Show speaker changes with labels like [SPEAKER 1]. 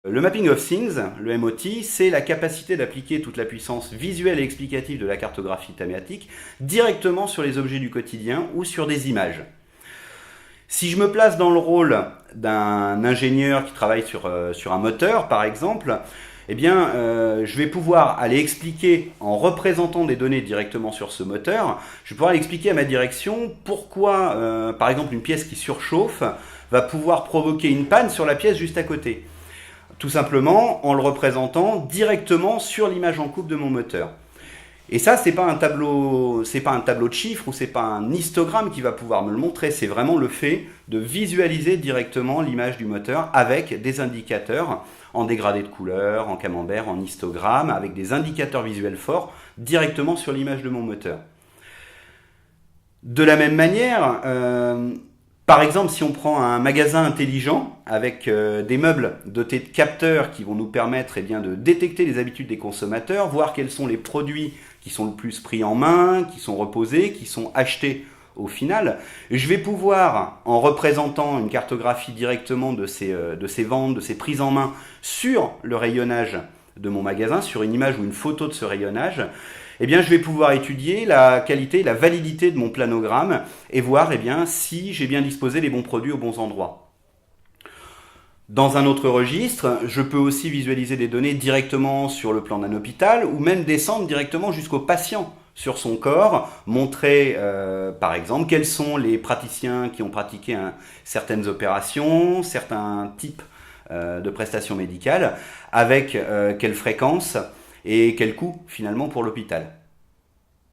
[SPEAKER 1] Le Mapping of Things, le MOT, c'est la capacité d'appliquer toute la puissance visuelle et explicative de la cartographie thématique directement sur les objets du quotidien ou sur des images. Si je me place dans le rôle d'un ingénieur qui travaille sur un moteur, par exemple, eh bien, je vais pouvoir aller expliquer, en représentant des données directement sur ce moteur, je vais pouvoir aller expliquer à ma direction pourquoi, par exemple, une pièce qui surchauffe va pouvoir provoquer une panne sur la pièce juste à côté. Tout simplement en le représentant directement sur l'image en coupe de mon moteur. Et ça, c'est pas un tableau de chiffres ou c'est pas un histogramme qui va pouvoir me le montrer, c'est vraiment le fait de visualiser directement l'image du moteur avec des indicateurs en dégradé de couleur, en camembert, en histogramme, avec des indicateurs visuels forts directement sur l'image de mon moteur. De la même manière, par exemple, si on prend un magasin intelligent avec des meubles dotés de capteurs qui vont nous permettre de détecter les habitudes des consommateurs, voir quels sont les produits qui sont le plus pris en main, qui sont reposés, qui sont achetés au final, je vais pouvoir, en représentant une cartographie directement de ces ventes, de ces prises en main sur le rayonnage de mon magasin, sur une image ou une photo de ce rayonnage, je vais pouvoir étudier la qualité, la validité de mon planogramme et voir si j'ai bien disposé les bons produits aux bons endroits. Dans un autre registre, je peux aussi visualiser des données directement sur le plan d'un hôpital ou même descendre directement jusqu'au patient sur son corps, montrer par exemple quels sont les praticiens qui ont pratiqué certaines opérations, certains types de prestations médicales, avec quelle fréquence et quel coût finalement pour l'hôpital.